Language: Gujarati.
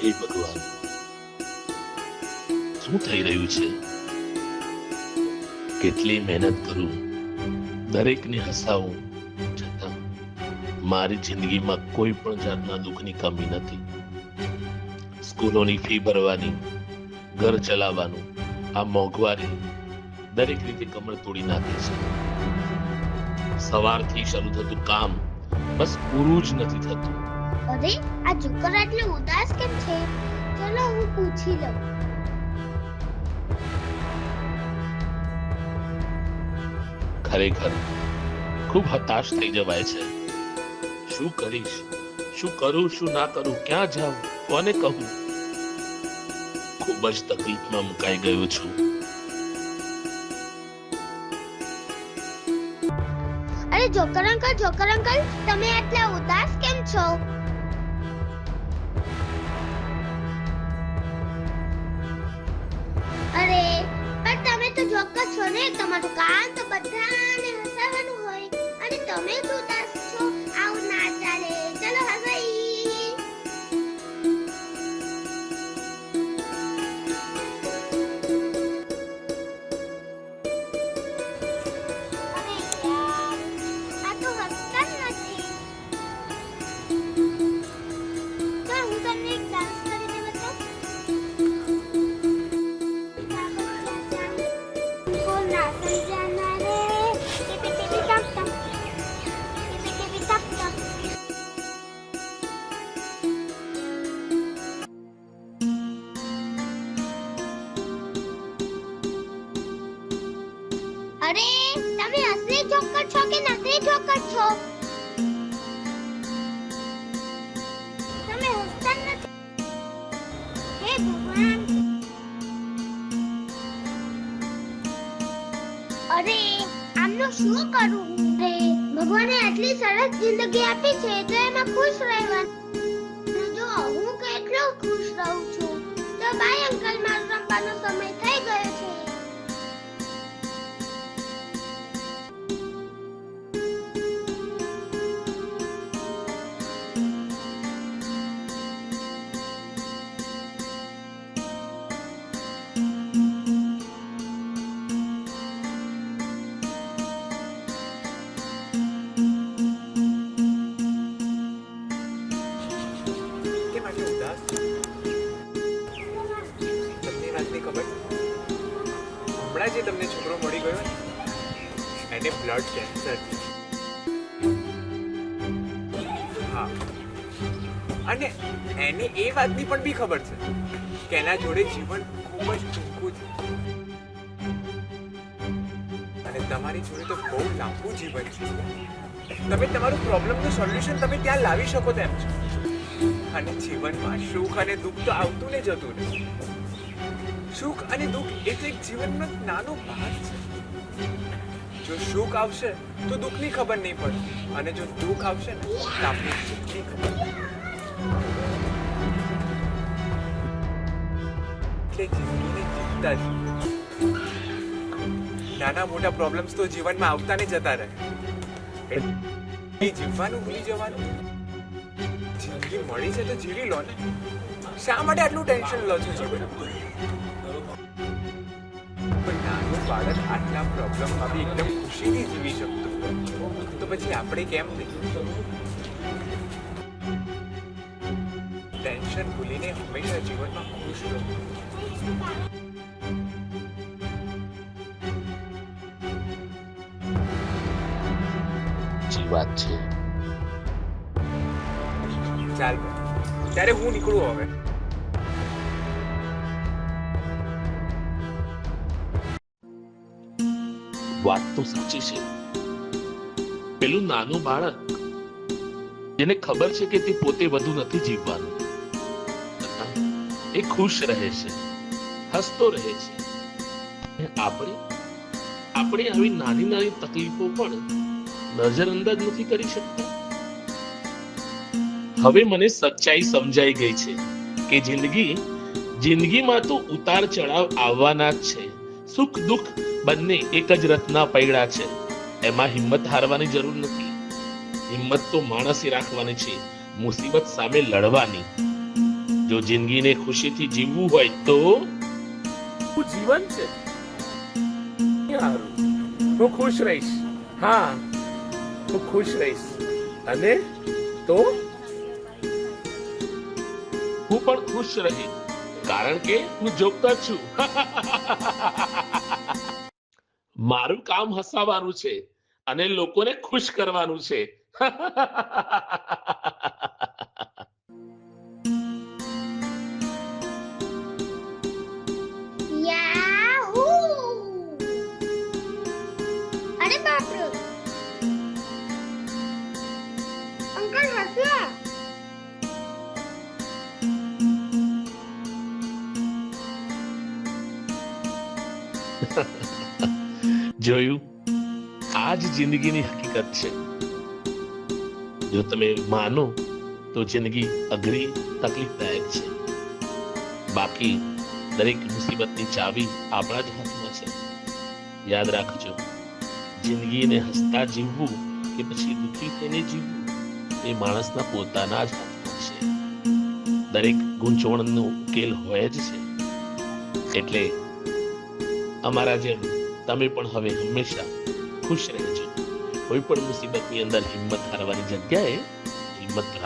હે ભગવાન, શું થઈ રહ્યું છે? કેટલી મહેનત કરું, દરેકને હસાવું, છતાં મારી જિંદગીમાં કોઈ પણ જાતના દુઃખની કમી નથી. સ્કૂલોની ફી ભરવાની, ઘર ચલાવવાનું, આ મોંઘવારી દરેક રીતે કમર તોડી નાખે છે. સવારથી શરૂ થતું કામ બસ પૂરું જ નથી થતું. અરે, આ જોકર આટલો ઉદાસ કેમ છે? ચલો હું પૂછી લઉં. ખરેખર ખૂબ હતાશ થઈ જવાય છે. શું કરીશ, શું કરું, શું ના કરું, ક્યાં જાઉં, કોને કહું? ખૂબ જ તકલીફમાં મુકાઈ ગયો છું. અરે જોકર અંકલ, તમે આટલા ઉદાસ કેમ છો? અરે પણ તમે તો જોકર છો ને, તમારું કામ તો બધાને હસાવવાનું હોય, અને તમે જ ઉદાસ છો. આવું ના ચાલે. ચલો હસાઈ. અરે યાર, આ તો હસતા જ નથી. ચાલ હું તમને એક ડાન્સ કરીને બતાવું. ના સમજાના રે, ટીપી ટીપી ટપ ટપ, ટીપી ટીપી ટપ ટપ. અરે તમે અસલી જોકર છો કે નકલી જોકર છો? તમે હસતા નથી. હે ભગવાન. અરે આમનું શું કરું? રે ભગવાને આટલી સરસ જિંદગી આપી છે તો એમાં ખુશ રહેવાનું. જો હું કેટલો ખુશ રહું છું. તો બાય અંકલ, મારો રમવાનો સમય થઈ ગયો છે. કેમ આટલો ઉદાસ? તમને રાતની ખબર? હમણાં જે તમને છોકરો મળી ગયો ને, એને બ્લડ કેન્સર. હા, અને એને એ વાતની પણ બી ખબર છે કે એના જોડે જીવન ખૂબ જ ટૂંકું છે, અને તમારી જોડે તો બહુ લાંબુ જીવન છે. તમે તમારું પ્રોબ્લેમનું સોલ્યુશન તમે ત્યાં લાવી શકો તેમ છો. અને જીવનમાં સુખ અને દુઃખ તો આવતું ને જતું રહે. સુખ અને દુઃખ એ તો એક જીવનનો નાનો ભાગ છે. જો સુખ આવશે તો દુઃખની ખબર નહીં પડે, અને જો દુઃખ આવશે ને તો આપણી સુખની ખબર પડે. એટલે જિંદગીને જીવતા જ નાના મોટા પ્રોબ્લેમ્સ તો જીવનમાં આવતા ને જતા રહે. એ જીવવાનું ભૂલી જવાનું. જિંદગી મળી છે તો જીવી લો ને. શા માટે આટલું ટેન્શન લો છો જીવન? પણ નાનું બાળક આટલા પ્રોબ્લેમમાં બી એકદમ ખુશીથી જીવી શકતું તો પછી આપણે કેમ નહીં? ટેન્શન ભૂલીને હંમેશા જીવનમાં ખુશ રહો. સાચી વાત છે. ચાલ ત્યારે હું નીકળું હવે. વાત તો સાચી છે. પેલું નાનું બાળક જેને ખબર છે કે તે પોતે વધુ નથી જીવવાનું, છતાં એ ખુશ રહે છે, હસતો રહે છે. આપણે આવી નાની નાની તકલીફો પણ નજરઅંદાજ નથી કરી શકતા. હવે મને સચ્ચાઈ સમજાઈ ગઈ છે કે જિંદગીમાં તો ઉતાર ચઢાવ આવવાના જ છે. સુખ દુઃખ બંને એક જ રથના પૈડા છે. એમાં હિંમત હારવાની જરૂર નથી. હિંમત તો માણસે રાખવાની છે, મુસીબત સામે લડવાની. જો જિંદગીને ખુશીથી જીવવું હોય તો હું જીવન છે યાર, હું ખુશ રહીશ. હા, હું ખુશ રહીશ. અને તો હું પણ ખુશ રહી, કારણ કે હું જોકર છું. મારું કામ હસાવવાનું છે અને લોકોને ખુશ કરવાનું છે. યાહૂ! અરે બાપ રે! અંકલ હસ્યા. જોયું, આ જ જિંદગીની હકીકત છે. જો તમે માનો તો જિંદગી અઘરી તકલીફદાયક છે, બાકી દરેક મુસીબતની ચાવી આપણા જ હાથમાં છે. યાદ રાખજો, જિંદગીને હસતા જીવવું કે પછી દુઃખી થઈને જીવવું એ માણસના પોતાના જ હાથમાં છે. દરેક ગૂંચવણનો ઉકેલ હોય જ છે. એટલે અમારા જેમ તમે પણ હવે હંમેશા ખુશ રહેજો. કોઈ પણ મુસીબતની અંદર હિંમત હારવાની જગ્યાએ હિંમત રાખો.